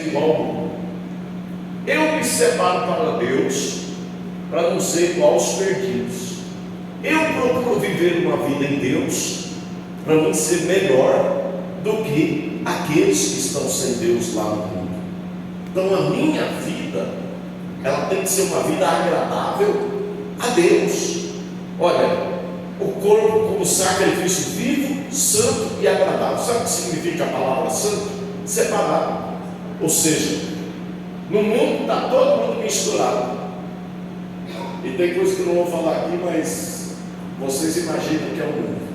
ser igual ao mundo. Eu me separo para Deus, para não ser igual aos perdidos. Eu procuro viver uma vida em Deus, para não ser melhor do que aqueles que estão sem Deus lá no mundo. Então a minha vida, ela tem que ser uma vida agradável a Deus. Olha, o corpo como sacrifício vivo, santo e agradável. Sabe o que significa a palavra santo? Separado. Ou seja, no mundo está todo mundo misturado. E tem coisa que eu não vou falar aqui, mas vocês imaginam que é o mundo.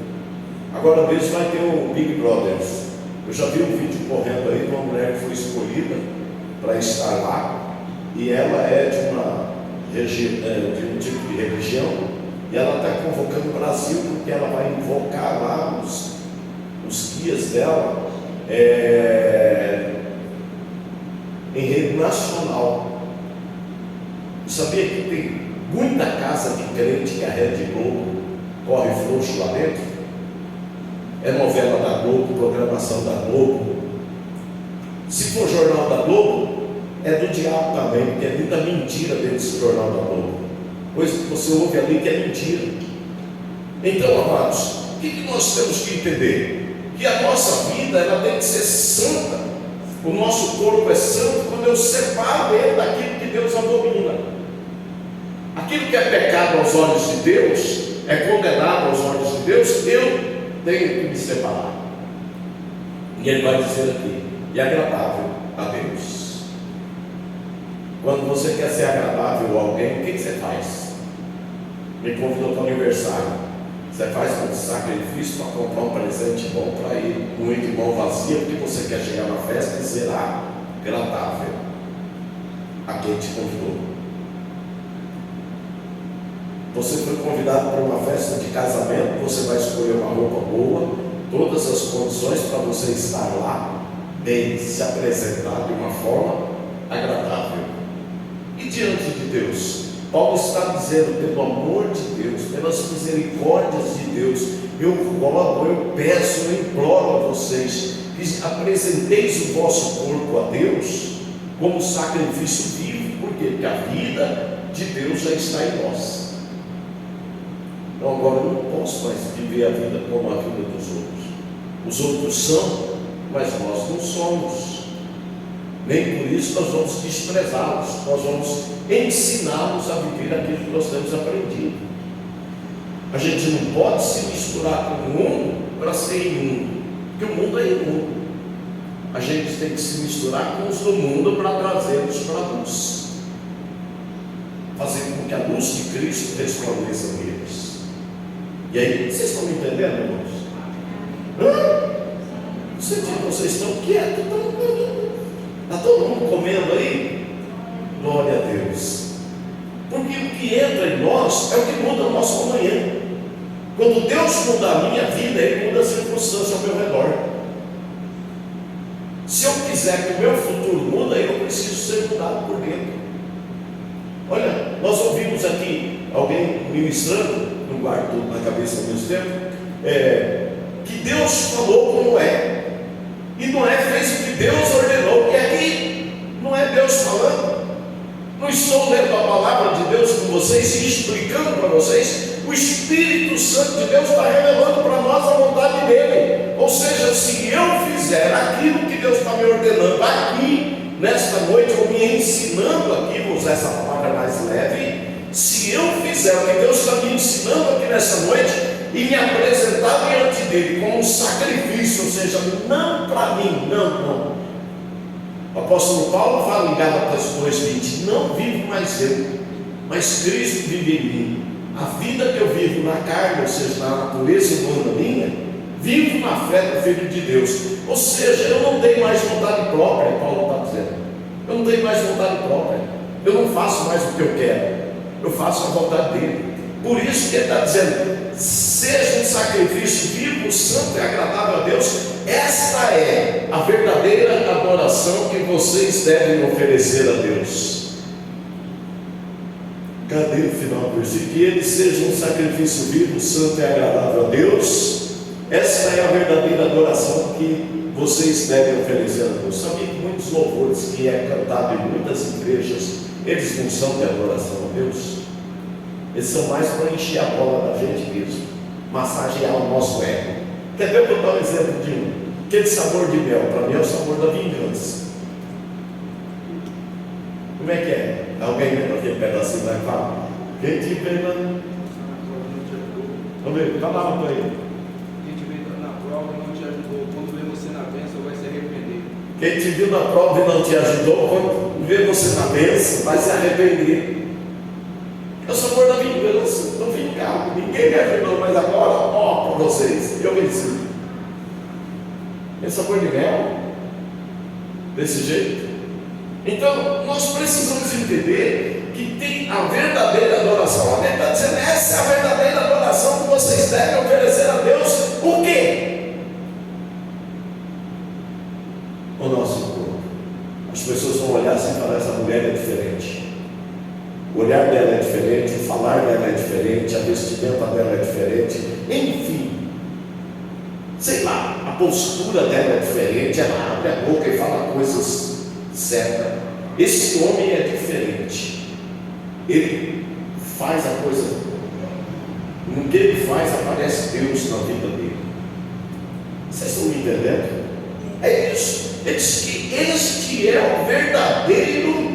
Agora mesmo vai ter o Big Brothers. Eu já vi um vídeo correndo aí de uma mulher que foi escolhida para estar lá, e ela é de um tipo de religião, e ela está convocando o Brasil, porque ela vai invocar lá os guias dela em rede nacional. Sabia que tem muita casa de crente que a Rede Globo corre frouxo lá dentro? É novela da Globo, programação da Globo. Se for jornal da Globo, é do diabo também, porque é muita mentira dentro desse jornal da Globo. Coisa que você ouve ali que é mentira. Então, amados, o que nós temos que entender? Que a nossa vida, ela tem que ser santa. O nosso corpo é santo quando eu separo ele daquilo que Deus abomina. Aquilo que é pecado aos olhos de Deus, é condenado aos olhos de Deus, eu tenho que me separar. E ele vai dizer aqui: e agradável a Deus. Quando você quer ser agradável a alguém, o que você faz? Me convidou para o aniversário. Você faz um sacrifício para comprar um presente bom para ele, não ir de mão vazia, porque você quer chegar na festa e ser agradável a quem te convidou. Você foi convidado para uma festa de casamento, você vai escolher uma roupa boa, todas as condições para você estar lá, bem, se apresentar de uma forma agradável. E diante de Deus, Paulo está dizendo: pelo amor de Deus, pelas misericórdias de Deus, eu rogo, eu peço, eu imploro a vocês que apresenteis o vosso corpo a Deus como sacrifício vivo. Por quê? Porque a vida de Deus já está em nós. Então agora eu não posso mais viver a vida como a vida dos outros. Os outros são, mas nós não somos. Nem por isso nós vamos desprezá-los. Nós vamos ensiná-los a viver aquilo que nós temos aprendido. A gente não pode se misturar com o mundo para ser imundo, porque o mundo é imundo. A gente tem que se misturar com os do mundo para trazê-los para a luz, fazer com que a luz de Cristo resplandeça neles. E aí, vocês estão me entendendo, irmãos? Vocês estão quietos? Está todo mundo comendo aí? Glória a Deus. Porque o que entra em nós é o que muda o nosso amanhã. Quando Deus muda a minha vida, Ele muda a circunstância ao meu redor. Se eu quiser que o meu futuro mude, eu preciso ser mudado por dentro. Olha, nós ouvimos aqui alguém ministrando, não guardo tudo na cabeça ao mesmo tempo, que Deus falou como é. E Noé fez o que Deus ordenou. E aqui não é Deus falando. Não estou lendo a palavra de Deus com vocês e explicando para vocês. O Espírito Santo de Deus está revelando para nós a vontade dele. Ou seja, se eu fizer aquilo que Deus está me ordenando aqui, nesta noite, ou me ensinando aqui, vou usar essa palavra mais leve, se eu fizer o que Deus está me ensinando aqui nessa noite, e me apresentar diante dele como um sacrifício, ou seja, não para mim, não. O apóstolo Paulo fala em Gálatas 2:20: não vivo mais eu, mas Cristo vive em mim. A vida que eu vivo na carne, ou seja, na natureza humana minha, vivo na fé do Filho de Deus. Ou seja, eu não tenho mais vontade própria, Paulo está dizendo. Eu não tenho mais vontade própria. Eu não faço mais o que eu quero, eu faço a vontade dele. Por isso que ele está dizendo: seja um sacrifício vivo, santo e agradável a Deus. Esta é a verdadeira adoração que vocês devem oferecer a Deus. Cadê o final do versículo? Que ele seja um sacrifício vivo, santo e agradável a Deus. Esta é a verdadeira adoração que vocês devem oferecer a Deus. Sabia que muitos louvores que é cantado em muitas igrejas, eles não são de adoração a Deus? Eles são mais para encher a bola da gente mesmo, massagear o nosso ego. Quer ver? Eu vou dar um exemplo de um. Aquele sabor de mel, para mim é o sabor da vingança. Como é que é? Alguém lembra aquele pedacinho lá e fala: quem te vê na... Vamos ver, falava para ele. Quem te viu na prova e não te ajudou, quando vê você na bênção vai se arrepender. Quem te viu na prova e não te ajudou, quando vê você na bênção vai se arrepender. É o sabor da vingança. Estou vingado, ninguém me ajudou, mas agora, ó, para vocês, eu venci. É sabor de mel, desse jeito. Então, nós precisamos entender que tem a verdadeira adoração. A Bíblia está dizendo: essa é a verdadeira adoração que vocês devem oferecer a Deus. O quê? O nosso corpo. As pessoas vão olhar assim e falar: essa mulher é diferente. O olhar dela é diferente, o falar dela é diferente, a vestimenta dela é diferente, enfim, sei lá, a postura dela é diferente, ela abre a boca e fala coisas certas. Esse homem é diferente, ele faz a coisa, no que ele faz aparece Deus na vida dele. Vocês estão me entendendo? É isso. Ele diz que este é o verdadeiro.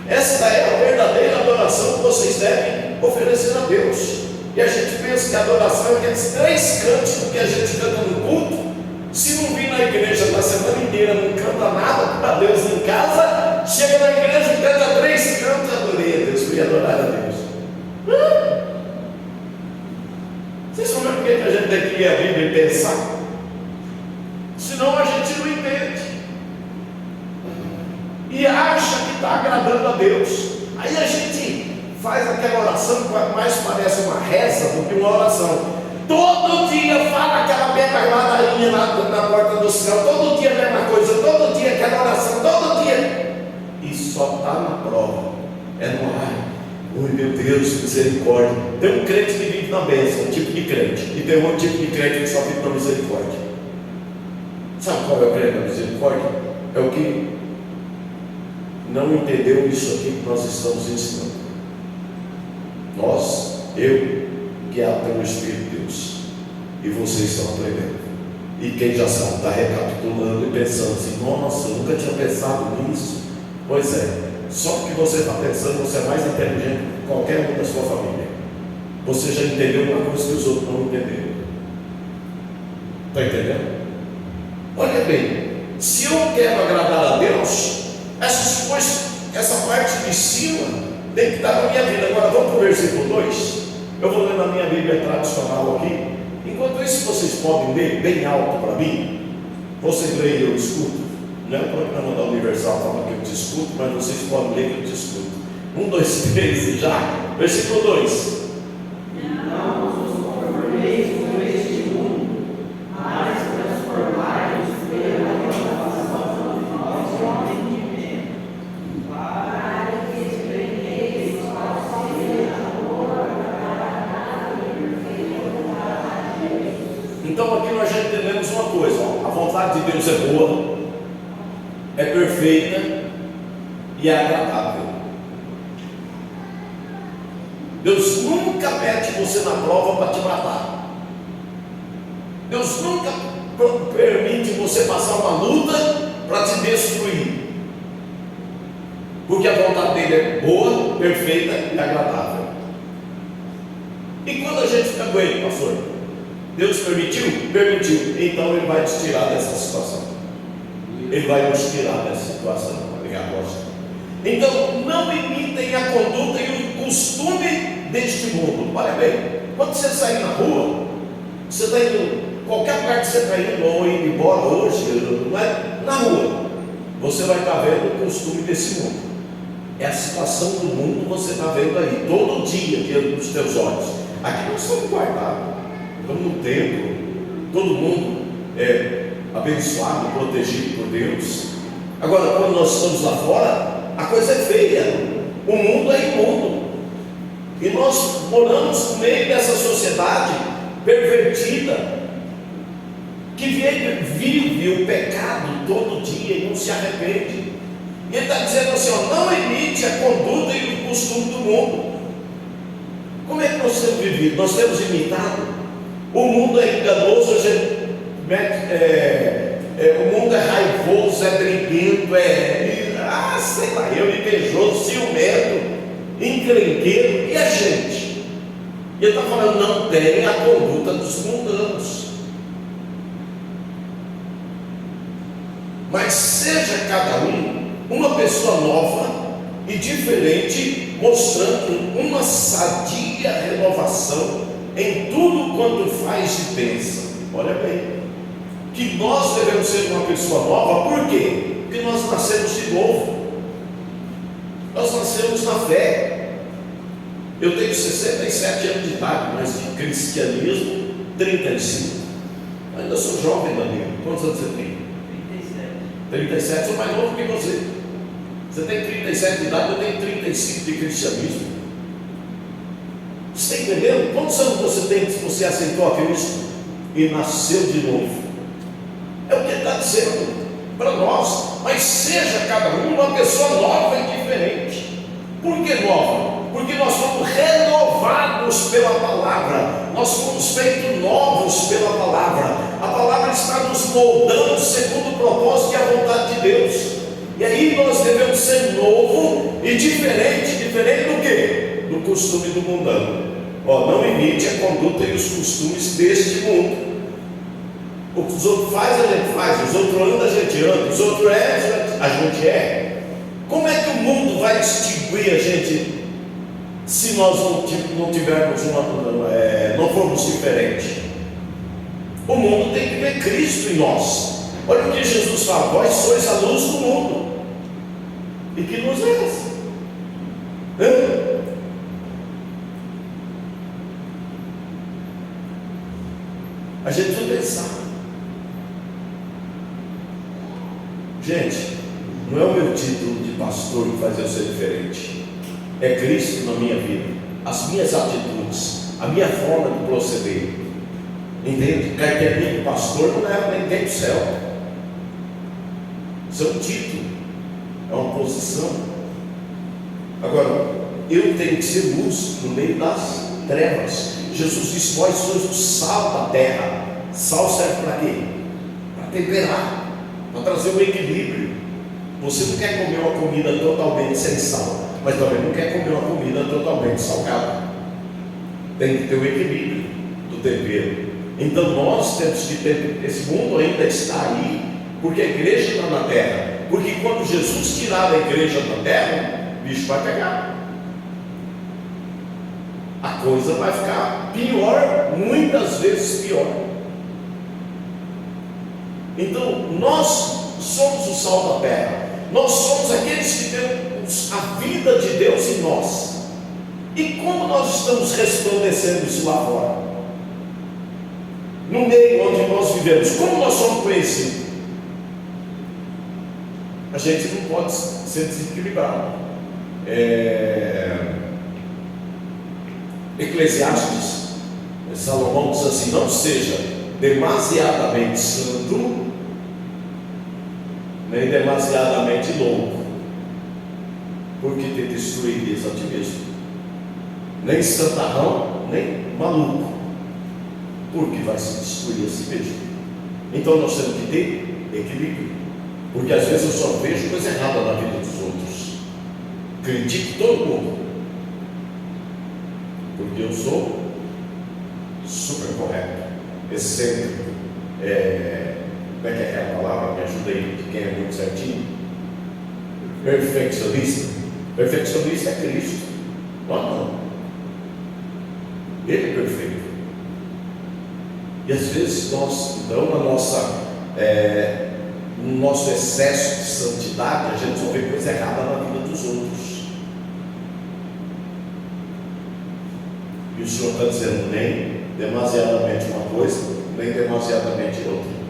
Esta é a verdadeira adoração que vocês devem oferecer a Deus. E a gente pensa que a adoração é aqueles 3 cânticos que a gente canta no culto. Se não vir na igreja na semana inteira, não canta nada para Deus em casa, chega na igreja e canta 3 cantos, adorei a Deus, fui adorar a Deus. Vocês vão ver por que a gente tem que ler a Bíblia e pensar? Senão a gente não entende. E acha que está agradando a Deus. Aí a gente faz aquela oração que mais parece uma reza do que uma oração. Todo dia fala aquela mesma ladainha na porta do céu. Todo dia a mesma coisa. Todo dia aquela oração. Todo dia. E só está na prova. É no ar. Oi, meu Deus, misericórdia. Tem um crente que vive na bênção, um tipo de crente. E tem outro tipo de crente que só vive na misericórdia. Sabe qual é o crente da misericórdia? É o que não entendeu isso aqui que nós estamos ensinando. Nós, eu, guiado pelo Espírito de Deus, e vocês estão aprendendo. E quem já sabe está recapitulando e pensando assim: nossa, eu nunca tinha pensado nisso. Pois é, só que você está pensando, você é mais inteligente que qualquer um da sua família. Você já entendeu uma coisa que os outros não entenderam. Está entendendo? Olha bem, se eu quero agradar a Deus, essas coisas, essa parte de cima tem que estar na minha vida. Agora vamos para o versículo 2. Eu vou ler na minha Bíblia tradicional aqui. Enquanto isso, vocês podem ler bem alto para mim. Vocês leem e eu escuto. Não é o programa da Universal fala que eu te escuto, mas vocês podem ler que eu te escuto. 1, 2, 3 e já. Versículo 2. Não vos conformeis com este mundo, mas transformai-vos pela renovação do vosso entendimento, para que experimenteis qual seja a boa, agradável e perfeita vontade de Deus. Então aqui nós já entendemos uma coisa: ó, a vontade de Deus é boa, é perfeita e é agradável. Deus nunca mete você na prova para te matar. Deus nunca permite você passar uma luta para te destruir, porque a vontade dele é boa, perfeita e agradável. E quando a gente fica com ele, pastor, Deus permitiu? Permitiu. Então ele vai te tirar dessa situação. Ele vai nos tirar dessa situação. Então não imitem a conduta e o costume deste mundo. Olha bem, quando você sair na rua, você está indo, qualquer lugar que você está indo ou indo embora hoje, não é? Na rua, você vai estar vendo o costume desse mundo. É a situação do mundo, você está vendo aí todo dia diante dos teus olhos. Aqui nós estamos guardados, estamos no templo, todo mundo é abençoado, protegido por Deus. Agora, quando nós estamos lá fora, a coisa é feia. O mundo é imundo. E nós moramos no meio dessa sociedade pervertida, que vive o pecado todo dia e não se arrepende. E ele está dizendo assim, ó, não imite a conduta e o costume do mundo. Como é que nós temos vivido? Nós temos imitado. O mundo é enganoso, o mundo é raivoso, é briguento, sei lá, invejoso, ciumento, encrenqueiro. E a gente? E ele está falando, não tem a conduta dos mundanos. Mas seja cada um uma pessoa nova e diferente, mostrando uma sadia renovação em tudo quanto faz e pensa. Olha bem, que nós devemos ser uma pessoa nova. Por quê? Porque nós nascemos de novo, nós nascemos na fé. Eu tenho 67 anos de idade, mas de cristianismo 35. Ainda sou jovem, Danilo. Quantos anos você tem? 37, sou mais novo que você. Você tem 37 de idade, eu tenho 35 de cristianismo. Você está entendendo? Quantos anos você tem se você aceitou a Cristo e nasceu de novo? É o que ele está dizendo para nós. Mas seja cada um uma pessoa nova e diferente. Por que nova? Porque nós fomos renovados pela palavra, nós fomos feitos novos pela palavra. A palavra está nos moldando segundo o propósito e a vontade de Deus. E aí nós devemos ser novo e diferente do que? Do costume do mundano. Não imite a conduta e os costumes deste mundo. O que os outros fazem, a gente faz, os outros andam, a gente anda, os outros a gente é. Como é que o mundo vai distinguir a gente se nós não tivermos não formos diferentes? O mundo tem que ver Cristo em nós. Olha o que Jesus fala: vós sois a luz do mundo. E que luz é essa? A gente precisa pensar. Gente, não é o meu título de pastor que faz eu ser diferente. É Cristo na minha vida, as minhas atitudes, a minha forma de proceder. Entende? Carteirinha de pastor não leva ninguém para o céu. Isso é um título, é uma posição. Agora, eu tenho que ser luz no meio das trevas. Jesus disse: vós sois o sal da terra. Sal serve para quê? Para temperar, para trazer um equilíbrio. Você não quer comer uma comida totalmente sem sal, mas também não quer comer uma comida totalmente salgada. Tem que ter o equilíbrio do tempero. Então nós temos que ter. Esse mundo ainda está aí, porque a igreja está na terra. Porque quando Jesus tirar a igreja da terra, o bicho vai pegar. A coisa vai ficar pior, muitas vezes pior. Então nós somos o sal da terra. Nós somos aqueles que temos a vida de Deus em nós. E como nós estamos resplandecendo isso lá fora? No meio onde nós vivemos, como nós somos conhecidos? A gente não pode ser desequilibrado. Eclesiastes, Salomão diz assim: não seja demasiadamente santo, nem demasiadamente louco, porque te destruirias a ti mesmo. Nem santarrão, nem maluco, porque vai se destruir a si mesmo. Então nós temos que ter equilíbrio, porque às vezes eu só vejo coisa errada na vida dos outros, critico todo mundo, porque eu sou super correto, excêntrico, como é que é aquela palavra? Me ajuda aí, de quem é muito certinho. Perfeccionista. Perfeccionista é Cristo. Não. Ele é perfeito. E às vezes nós, então, no nosso excesso de santidade, a gente só vê coisa errada na vida dos outros. E o Senhor está dizendo: nem demasiadamente uma coisa, nem demasiadamente outra.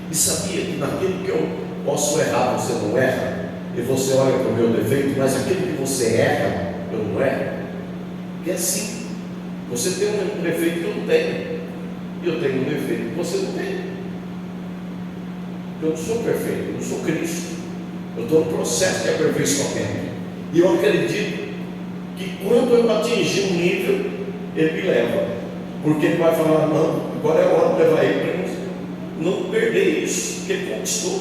E sabia que naquilo que eu posso errar, você não erra? E você olha para o meu defeito, mas aquilo que você erra, eu não erro? Porque é assim. Você tem um defeito que eu não tenho, e eu tenho um defeito que você não tem. Eu não sou perfeito, eu não sou Cristo. Eu estou no processo de aperfeiçoamento. E eu acredito que quando eu atingir um nível, Ele me leva. Porque Ele vai falar, não, agora é hora de levar Ele para não perder isso que Ele conquistou.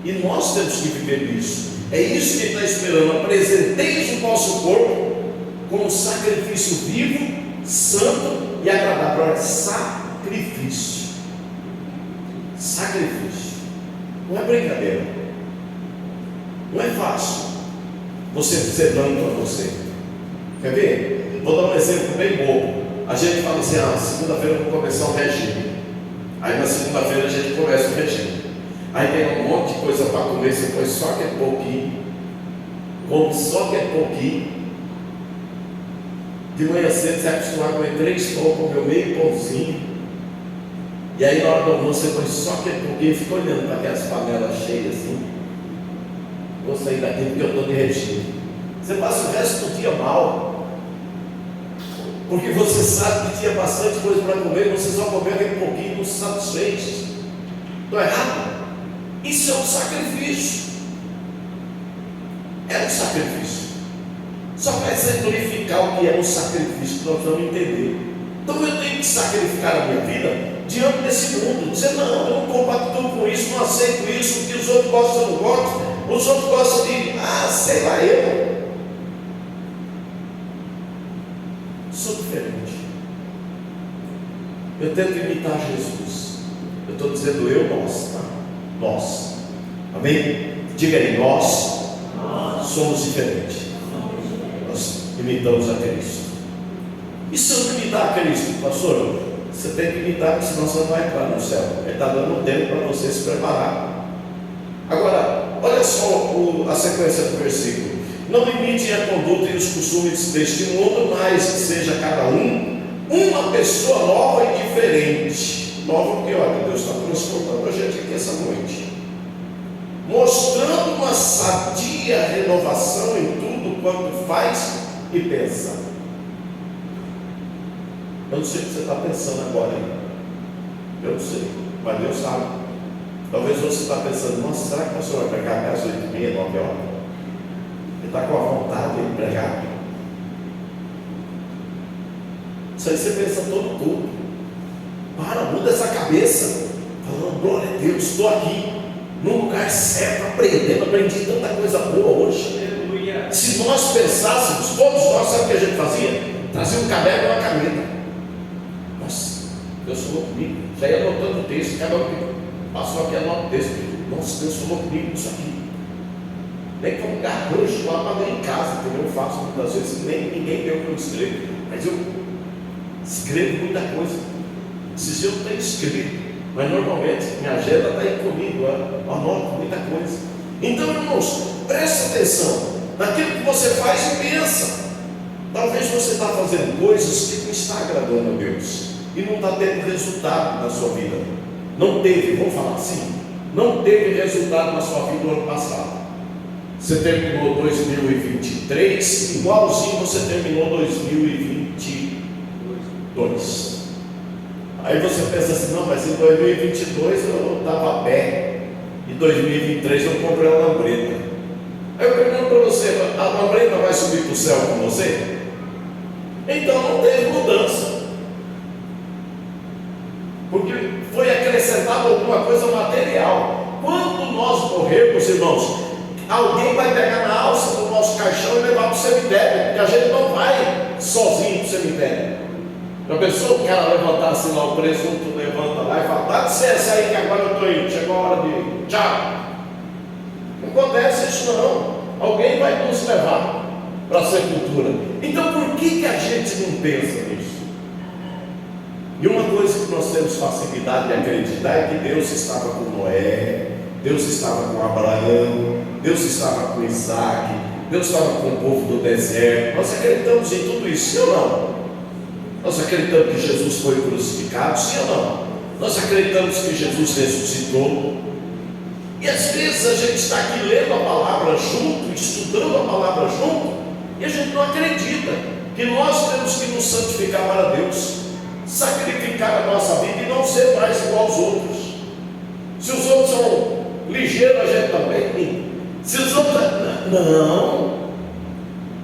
E nós temos que viver isso. É isso que Ele está esperando. Apresenteis o vosso corpo como sacrifício vivo, santo e agradável. Olha, sacrifício. Sacrifício. Não é brincadeira. Não é fácil você dizer não para você. Quer ver? Vou dar um exemplo bem bobo. A gente fala assim, segunda-feira eu vou começar um regime. Aí na segunda-feira a gente começa o regime. Aí tem um monte de coisa para comer, você põe só aquele pouquinho, come só aquele pouquinho. De manhã cedo você vai acostumar a comer 3 pão, comer meio pãozinho. E aí na hora do almoço você põe só aquele pouquinho e fica olhando para aquelas panelas cheias assim. Vou sair daqui porque eu estou de regime. Você passa o resto do dia mal, porque você sabe que tinha bastante coisa para comer, você só comeu aquele pouquinho e não se satisfez. Estou errado? Isso é um sacrifício. É um sacrifício. Só para exemplificar o que é um sacrifício, que nós vamos entender. Então eu tenho que sacrificar a minha vida diante desse mundo, dizer, não, eu não compactuo com isso, não aceito isso, porque os outros gostam, eu não gosto, os outros gostam de, sei lá, eu sou diferente. Eu tento imitar Jesus. Eu estou dizendo nós, tá? Nós, amém? Diga aí, nós somos diferentes. Nós imitamos a Cristo. E se eu não imitar a Cristo, pastor, você tem que imitar, porque senão você não vai entrar no céu. Ele está dando tempo para você se preparar. Agora, olha só a sequência do versículo. Não imitem a conduta e os costumes deste mundo, mas que seja cada um uma pessoa nova e diferente. Nova porque, olha, Deus está transformando a gente aqui essa noite, mostrando uma sadia renovação em tudo quanto faz e pensa. Eu não sei o que você está pensando agora aí. Eu não sei, mas Deus sabe. Talvez você está pensando, nossa, será que o pastor vai pregar até às 8h30, 9 horas? Ele está com a vontade de pregar. Isso aí você pensa todo culto. Muda essa cabeça. Falando, glória a Deus, estou aqui num lugar certo, aprendendo. Aprendi tanta coisa boa hoje. Aleluia. Se nós pensássemos, todos nós, sabe o que a gente fazia? Trazia um caderno e uma caneta. Nossa, Deus falou comigo. Já ia anotando o texto, cada um que passou aqui anota o texto. Nossa, Deus falou comigo isso aqui. Nem como garrancho lá para dentro em casa, entendeu? Eu faço muitas vezes, nem ninguém deu para eu escrever, mas eu escrevo muita coisa. Esses eu não tenho escrito, mas normalmente minha agenda está aí comigo, eu anoto muita coisa. Então, irmãos, presta atenção naquilo que você faz e pensa. Talvez você está fazendo coisas que não está agradando a Deus e não está tendo resultado na sua vida. Não teve, vamos falar assim, não teve resultado na sua vida no ano passado. Você terminou 2023 igualzinho você terminou 2022. Aí você pensa assim, não, mas em 2022 eu estava a pé, em 2023 eu comprei uma lambreta. Aí eu pergunto para você, a lambreta vai subir para o céu com você? Então não teve mudança, porque foi acrescentado alguma coisa material. Quando nós morrermos, irmãos, alguém vai pegar na alça do nosso caixão e levar para o cemitério, porque a gente não vai sozinho para o cemitério. Já pensou o cara levantar assim lá, o presunto levanta lá e fala, dá licença aí que agora eu estou indo, chegou a hora de ir, tchau. Não acontece isso não, alguém vai nos levar para a sepultura. Então por que a gente não pensa nisso? E uma coisa que nós temos facilidade de acreditar é que Deus estava com Noé, Deus estava com Abraão, Deus estava com Isaac, Deus estava com o povo do deserto. Nós acreditamos em tudo isso, sim ou não? Nós acreditamos que Jesus foi crucificado, sim ou não? Nós acreditamos que Jesus ressuscitou. E às vezes a gente está aqui lendo a palavra junto, estudando a palavra junto, e a gente não acredita que nós temos que nos santificar para Deus, sacrificar a nossa vida e não ser mais igual aos outros. Se os outros são ligeiros, a gente também. Se os outros.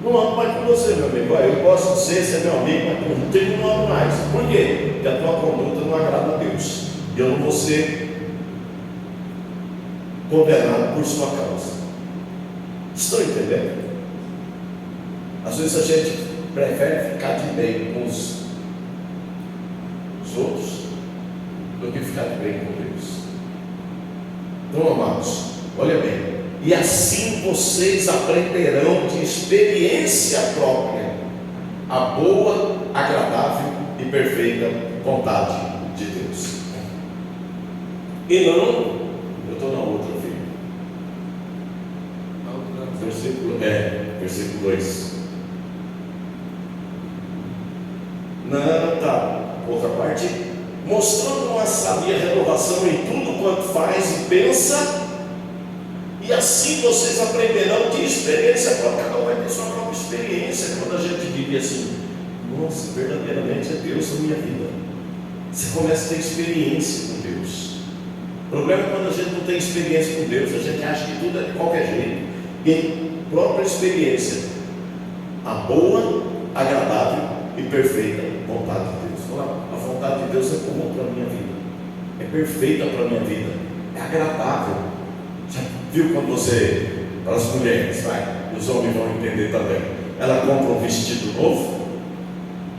Não amo mais com você, meu amigo. Eu posso ser, você é meu amigo, mas contigo não amo mais. Por quê? Porque a tua conduta não agrada a Deus. E eu não vou ser condenado por sua causa. Estão entendendo? Às vezes a gente prefere ficar de bem com os outros do que ficar de bem com Deus. Então, amados, olha bem. E assim vocês aprenderão de experiência própria a boa, agradável e perfeita vontade de Deus. E não, eu estou na outra, filho. Versículo 2. Não, tá. Outra parte. Mostrando uma sabia renovação em tudo quanto faz e pensa. E assim vocês aprenderão de experiência própria. Cada um vai ter sua própria experiência. Quando a gente vive assim, nossa, verdadeiramente é Deus na minha vida. Você começa a ter experiência com Deus. O problema é quando a gente não tem experiência com Deus. A gente acha que tudo é de qualquer jeito. E própria experiência, a boa, agradável e perfeita vontade de Deus. A vontade de Deus é comum para a minha vida, é perfeita para a minha vida, é agradável. Já viu quando você, para as mulheres, vai, os homens vão entender também, ela compra um vestido novo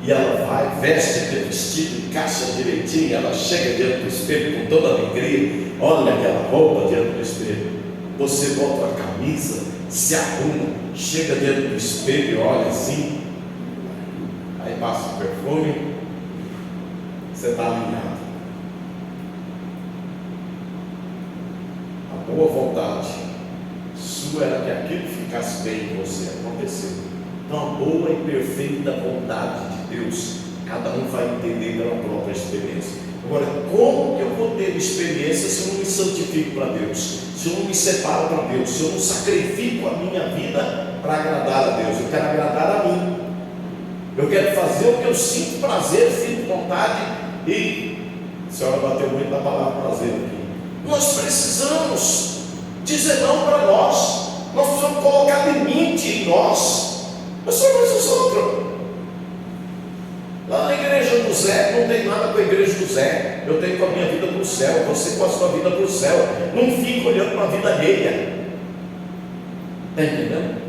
e ela vai, veste aquele vestido, encaixa direitinho, ela chega diante do espelho com toda alegria, olha aquela roupa diante do espelho, você bota a camisa, se arruma, chega diante do espelho e olha assim, aí passa o perfume, você está alinhado. A boa vontade sua era que aquilo ficasse bem em você. Aconteceu. Então a boa e perfeita vontade de Deus, cada um vai entender pela própria experiência. Agora, como que eu vou ter experiência se eu não me santifico para Deus? Se eu não me separo para Deus? Se eu não sacrifico a minha vida para agradar a Deus? Eu quero agradar a mim. Eu quero fazer o que eu sinto prazer, sinto vontade. E a senhora bateu muito na palavra prazer aqui. Nós precisamos dizer não para nós. Nós precisamos colocar limite em nós. Mas só mais os outros. Lá na igreja do Zé, não tem nada com a igreja do Zé. Eu tenho com a minha vida para o céu, você com a sua vida para o céu. Não fica olhando para a vida alheia. Está entendendo?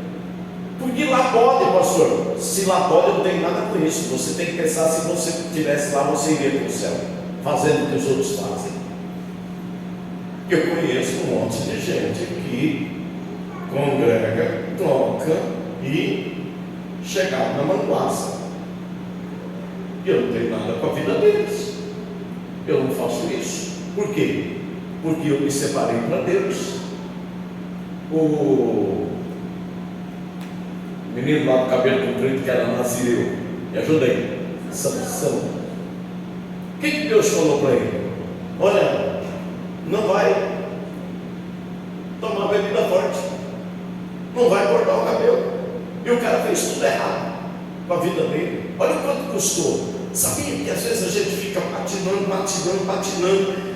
Porque lá pode, pastor. Se lá pode, não tem nada com isso. Você tem que pensar, se você estivesse lá, você iria para o céu, fazendo o que os outros fazem. Eu conheço um monte de gente que congrega, toca e chegava na manguaça. E eu não tenho nada com a vida deles. Eu não faço isso. Por quê? Porque eu me separei para Deus. O menino lá do cabelo comprido, que era nazireu, me ajudei. Sansão. O que Deus falou para ele? Olha, não vai tomar bebida forte, não vai cortar o cabelo. E o cara fez tudo errado com a vida dele. Olha quanto custou. Sabia que às vezes a gente fica patinando,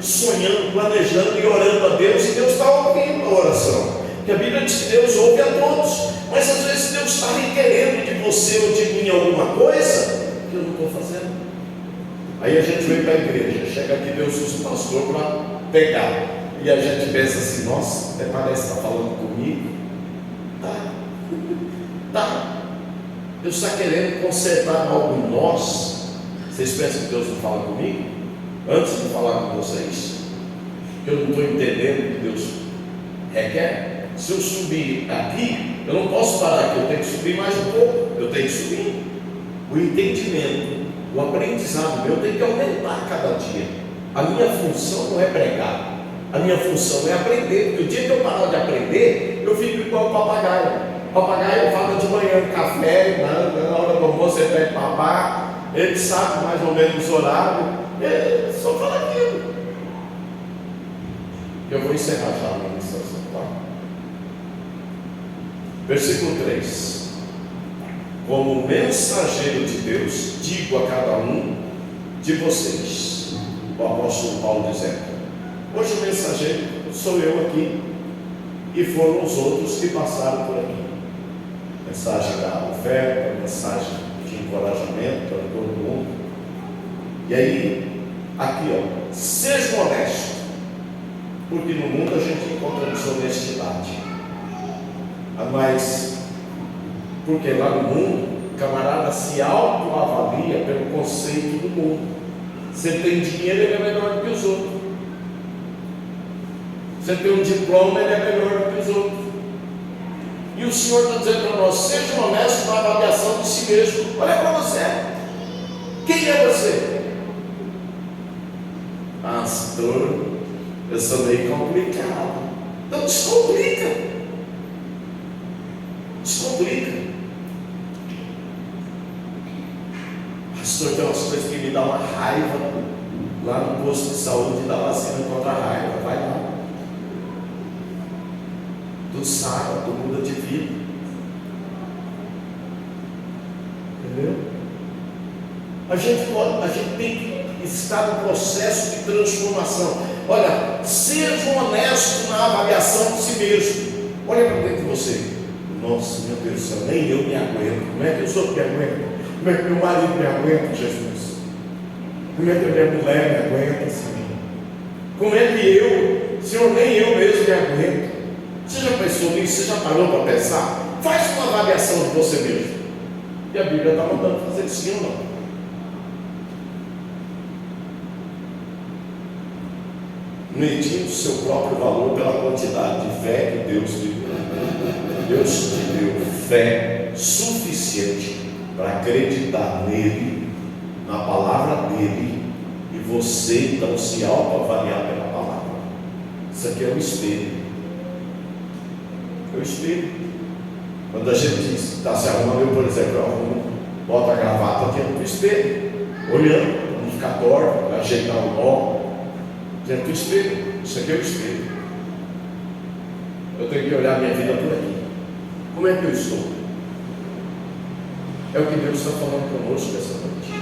sonhando, planejando e orando a Deus, e Deus está ouvindo a oração. Porque a Bíblia diz que Deus ouve a todos, mas às vezes Deus está requerendo de você ou de mim alguma coisa que eu não estou fazendo. Aí a gente vem para a igreja, chega aqui, Deus usa o pastor para pegar, e a gente pensa assim, nossa, até parece que está falando comigo. Tá. Deus está querendo consertar algo em nós. Vocês pensam que Deus não fala comigo? Antes de falar com vocês, eu não estou entendendo o que Deus requer. Se eu subir aqui, eu não posso parar aqui, eu tenho que subir mais um pouco, eu tenho que subir. O entendimento, o aprendizado meu tem que aumentar cada dia. A minha função não é pregar, a minha função é aprender, porque o dia que eu parar de aprender, eu fico igual o papagaio. O papagaio fala de manhã, café, na hora do almoço ele pede papá, ele sabe mais ou menos os horários, ele só fala aquilo. Eu vou encerrar já a minha ministração, tá? Versículo 3: como mensageiro de Deus, digo a cada um de vocês, o apóstolo Paulo dizendo: Hoje o mensageiro sou eu aqui, e foram os outros que passaram por aqui. Mensagem da oferta, mensagem de encorajamento para todo mundo. E aí, aqui ó, seja honesto, porque no mundo a gente encontra desonestidade. Mas, porque lá no mundo, o camarada se autoavalia pelo conceito do mundo. Você tem dinheiro, ele é melhor do que os outros. Você tem um diploma, ele é melhor do que os outros. E o Senhor está dizendo para nós: seja honesto na avaliação de si mesmo. Olha para você. Quem é você? Pastor, eu sou meio complicado. Então descomplica. Descomplica. Pastor, tem umas coisas que me dão uma raiva. Lá no posto de saúde da vacina contra a raiva. Vai lá. Tu sara, tu muda de vida. Entendeu? A gente tem que estar no processo de transformação. Olha, seja honesto na avaliação de si mesmo. Olha para dentro de você. Nossa, meu Deus do céu, nem eu me aguento. Como é que os outros me aguentam? Como é que meu marido me aguenta, Jesus? Como é que a minha mulher me aguenta, Senhor? Como é que eu, Senhor, nem eu mesmo me aguento? Você já pensou nisso? Você já parou para pensar? Faz uma avaliação de você mesmo. E a Bíblia está mandando fazer sim ou não? Medindo o seu próprio valor pela quantidade de fé que Deus lhe deu. Deus te deu fé suficiente para acreditar nele, na palavra dele, e você então se autoavaliar pela palavra. Isso aqui é um espelho. É um espelho. Quando a gente está se arrumando, eu, por exemplo, eu arrumo, boto a gravata diante do espelho, olhando, para não ficar torto, para ajeitar o nó, diante do espelho. Isso aqui é o espelho. Eu tenho que olhar a minha vida por aqui. Como é que eu estou? É o que Deus está falando conosco essa noite.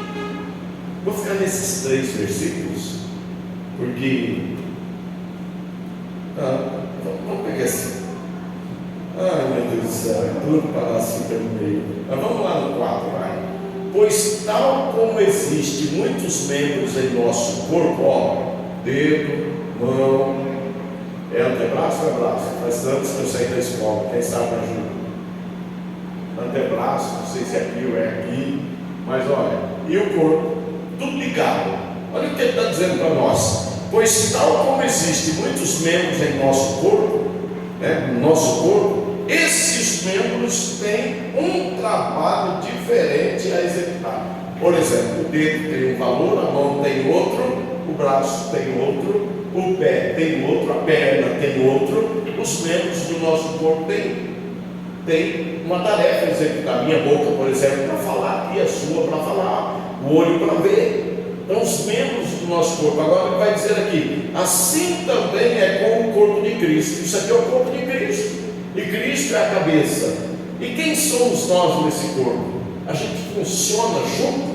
Vou ficar nesses 3 versículos, porque vamos pegar assim. Ai meu Deus do céu, é tudo para assim pelo meio. Mas vamos lá no 4, vai. Pois tal como existe muitos membros em nosso corpo, ó, dedo, mão, antebraço ou é braço? Faz anos que eu saí da escola, quem sabe me ajuda. Antebraço, não sei se é aqui ou é aqui, mas olha, e o corpo, tudo ligado. Olha o que ele está dizendo para nós. Pois tal como existe muitos membros em nosso corpo, no nosso corpo, esses membros têm um trabalho diferente a executar. Por exemplo, o dedo tem um valor, a mão tem outro, o braço tem outro, o pé tem outro, a perna tem outro. Os membros do nosso corpo têm uma tarefa a executar. Minha boca, por exemplo, para falar, e a sua para falar, o olho para ver. Então, os membros do nosso corpo. Agora ele vai dizer aqui: assim também é com o corpo de Cristo. Isso aqui é o corpo de Cristo. E Cristo é a cabeça. E quem somos nós nesse corpo? A gente funciona junto?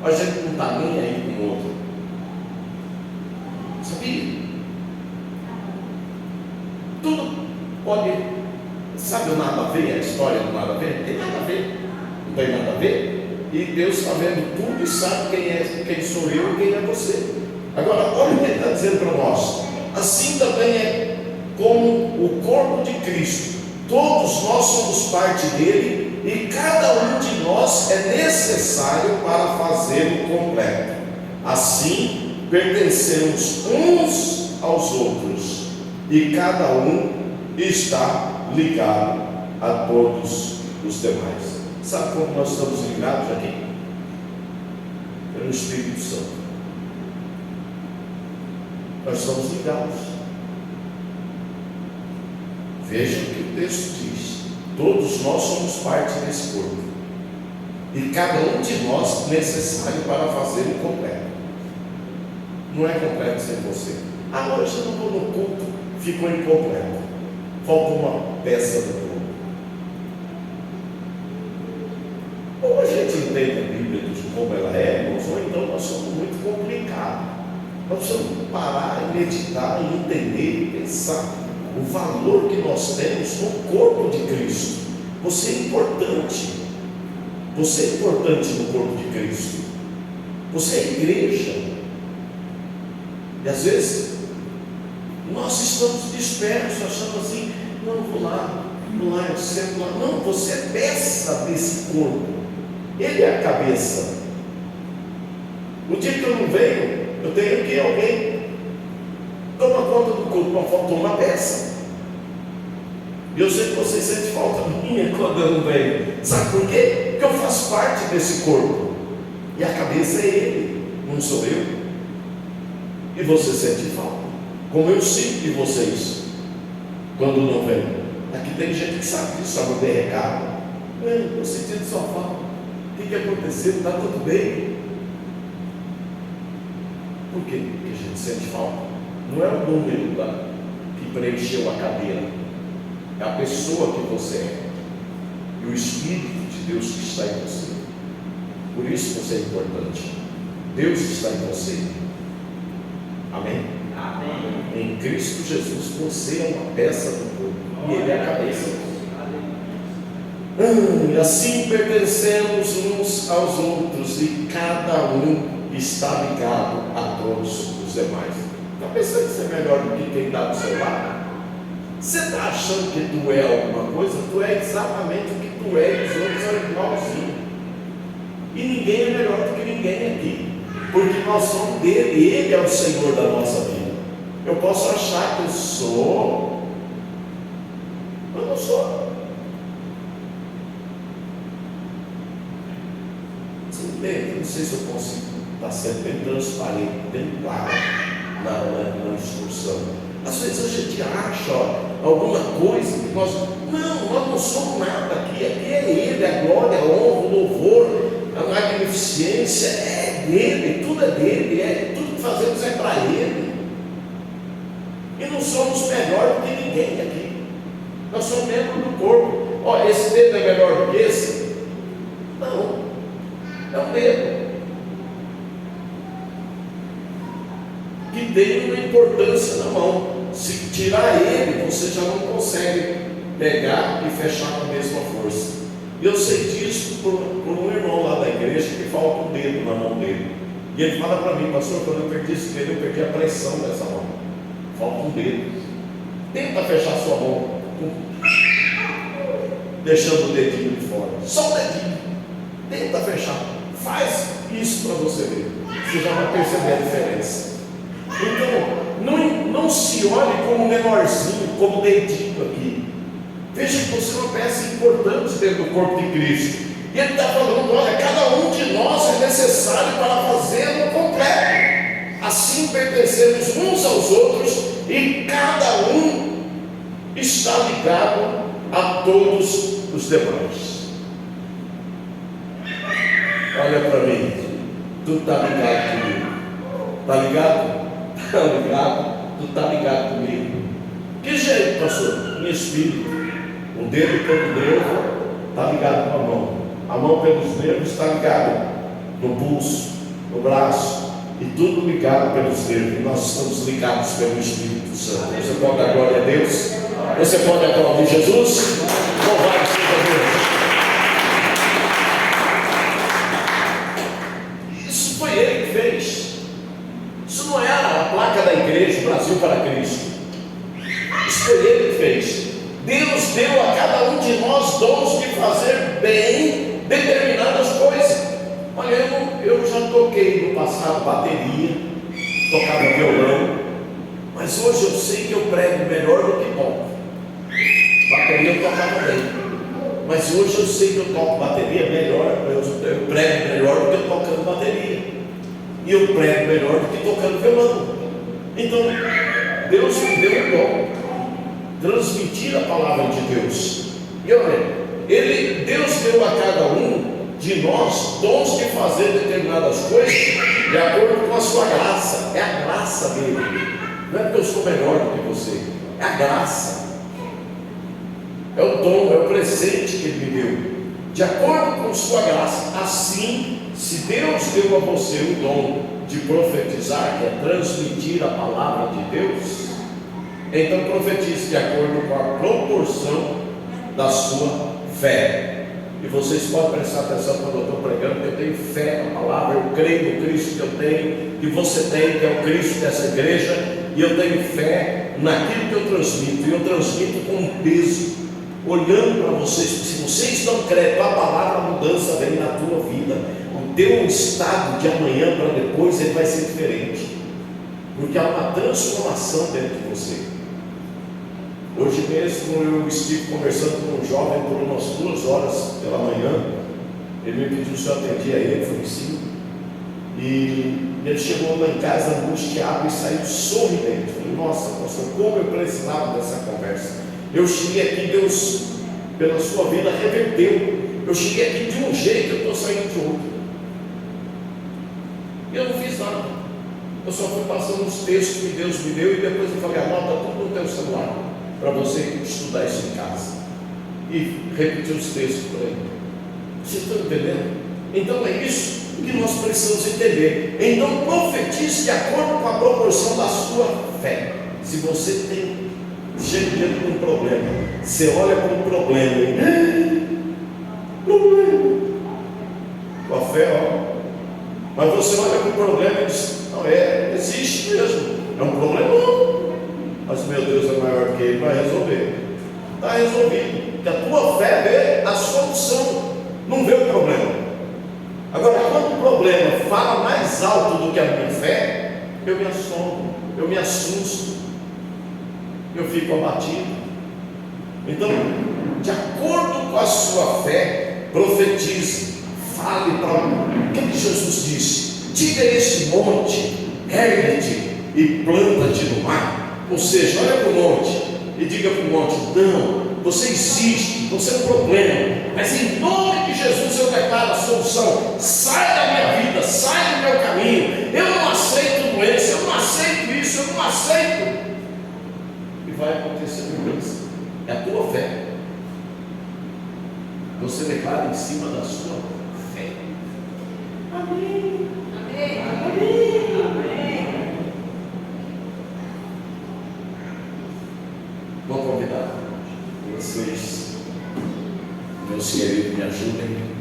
A gente não está nem aí com o outro? Sabia? Tudo pode. Sabe o nada a ver? A história do nada a ver? Não tem nada a ver. Não tem nada a ver. E Deus está vendo tudo e sabe quem sou eu e quem é você. Agora, olha o que ele está dizendo para nós. Assim também é como o corpo de Cristo. Todos nós somos parte dele e cada um de nós é necessário para fazê-lo completo. Assim, pertencemos uns aos outros e cada um está ligado a todos os demais. Sabe como nós estamos ligados aqui? Pelo Espírito Santo. Nós estamos ligados. Veja o que o texto diz. Todos nós somos parte desse corpo. E cada um de nós necessário para fazer o completo. Não é completo sem você. Hoje eu não estou no culto, ficou incompleto. Faltou uma peça do corpo. Ou a gente entende a Bíblia como ela é, irmãos, ou então nós somos muito complicados. Nós precisamos parar e meditar e entender e pensar o valor que nós temos no corpo de Cristo. Você é importante. Você é importante no corpo de Cristo. Você é igreja. E às vezes nós estamos dispersos, achando assim: não, vou lá, eu sento lá. Não, você é peça desse corpo. Ele é a cabeça. O dia que eu não venho, eu tenho que alguém toma conta do corpo, mas faltou uma peça. E eu sei que vocês sentem falta minha quando eu não venho. Sabe por quê? Porque eu faço parte desse corpo. E a cabeça é ele, não sou eu. E você sente falta, como eu sinto de vocês quando não venho. Aqui tem gente que sabe disso, só mandei recado. Eu sentindo sua falta. O que aconteceu? Está tudo bem? Por quê? Porque a gente sente falta. Não é o número que preencheu a cadeira, é a pessoa que você é e o Espírito de Deus que está em você. Por isso você é importante. Deus está em você. Amém? Amém. Em Cristo Jesus você é uma peça do corpo e Ele é a cabeça. E assim pertencemos uns aos outros e cada um está ligado a todos os demais. Está pensando que você é melhor do que quem está do seu lado? Você está achando que tu é alguma coisa? Tu é exatamente o que tu é, e os outros são igualzinhos. E ninguém é melhor do que ninguém aqui, porque nós somos dele, ele é o Senhor da nossa vida. Eu posso achar que eu sou, mas não sou. Você entende? Não sei se eu consigo estar sendo bem transparente, bem claro na instrução. Às vezes a gente acha alguma coisa que nós não somos nada aqui. Aqui é Ele, a glória, a honra, o louvor, a magnificência é dele, tudo é dele, tudo que fazemos é para Ele. E não somos melhor do que ninguém aqui. Nós somos membros do corpo. Esse dedo é melhor do que esse? Não, é um dedo que tem uma importância na mão. Se tirar ele, você já não consegue pegar e fechar com a mesma força. E eu sei disso por um irmão lá da igreja que falta um dedo na mão dele. E ele fala para mim: pastor, quando eu perdi esse dedo, eu perdi a pressão dessa mão. Falta um dedo. Tenta fechar sua mão, deixando o dedinho de fora. Só o dedinho. Tenta fechar. Faz isso para você ver. Você já vai perceber a diferença. Então, não se olhe como menorzinho, como dedinho aqui. Veja que você é uma peça importante dentro do corpo de Cristo. E Ele está falando: olha, cada um de nós é necessário para fazê-lo completo. Assim pertencemos uns aos outros e cada um está ligado a todos os demais. Olha para mim, tu está ligado comigo? Está ligado? Está ligado? Tu está ligado comigo? Que jeito, pastor? Em espírito. O dedo pelo nervo está ligado com a mão pelos nervos está ligado no pulso, no braço, e tudo ligado pelos nervos. Nós estamos ligados pelo Espírito Santo. Você pode dar glória a Deus? Você pode aplaudir Jesus? Louvado seja Deus. Isso foi Ele que fez. Isso não é a placa da igreja, Brasil para Cristo. Isso foi Ele que fez. Deus deu a cada um de nós dons de fazer bem determinadas coisas. Olha, eu já toquei no passado bateria, tocava violão, mas hoje eu sei que eu prego melhor do que toco. Bateria eu tocava bem, mas hoje eu sei que eu toco bateria melhor, eu prego melhor do que tocando bateria, e eu prego melhor do que tocando violão. Então Deus me deu um dom, transmitir a palavra de Deus. E olha, Deus deu a cada um de nós dons de fazer determinadas coisas de acordo com a sua graça. É a graça dele. Não é porque eu sou melhor do que você, é a graça, é o dom, é o presente que Ele me deu, de acordo com sua graça. Assim, se Deus deu a você o dom de profetizar, que é transmitir a palavra de Deus, então profetize de acordo com a proporção da sua fé. E vocês podem prestar atenção quando eu estou pregando, que eu tenho fé na palavra, eu creio no Cristo que eu tenho, que você tem, que é o Cristo dessa igreja, e eu tenho fé naquilo que eu transmito, e eu transmito com peso, olhando para vocês. Se vocês dão crédito à palavra, a mudança vem na tua vida. O teu estado de amanhã para depois ele vai ser diferente, porque há uma transformação dentro de você. Hoje mesmo eu estive conversando com um jovem por umas 2 horas pela manhã. Ele me pediu se eu atendia a ele, eu falei sim. E ele chegou lá em casa angustiado e saiu sorridente. Eu falei, nossa, pastor, como eu precisava dessa conversa. Eu cheguei aqui, Deus, pela sua vida, reverteu. Eu cheguei aqui de um jeito, eu estou saindo de outro. Eu não fiz nada. Eu só fui passando os textos que Deus me deu e depois eu falei, anota tudo no teu celular, para você estudar isso em casa. E repetir os textos por aí. Vocês estão entendendo? Então é isso que nós precisamos entender. Então profetize de acordo com a proporção da sua fé. Se você chega diante de um problema, você olha para um problema e problema. Com a fé, ó. Mas você olha para o problema e diz, não existe mesmo, é um problema, mas meu Deus é maior que ele, vai resolver. Está resolvido, porque a tua fé vê a solução, não vê o problema. Agora, quando o problema fala mais alto do que a minha fé, eu me assombro, eu me assusto, eu fico abatido. Então, de acordo com a sua fé, profetize, fale para o que Jesus disse: diga a este monte, ergue-te e planta-te no mar. Ou seja, olha para o monte e diga para o monte, não, você existe, você é um problema, mas em nome de Jesus eu declaro a solução. Sai da minha vida, sai do meu caminho. Eu não aceito doença, eu não aceito isso, eu não aceito. E vai acontecer mudança. É a tua fé. Você declara em cima da sua fé. Amém. Amém. Amém. Amém. Vou convidar vocês, meus queridos, me ajudem.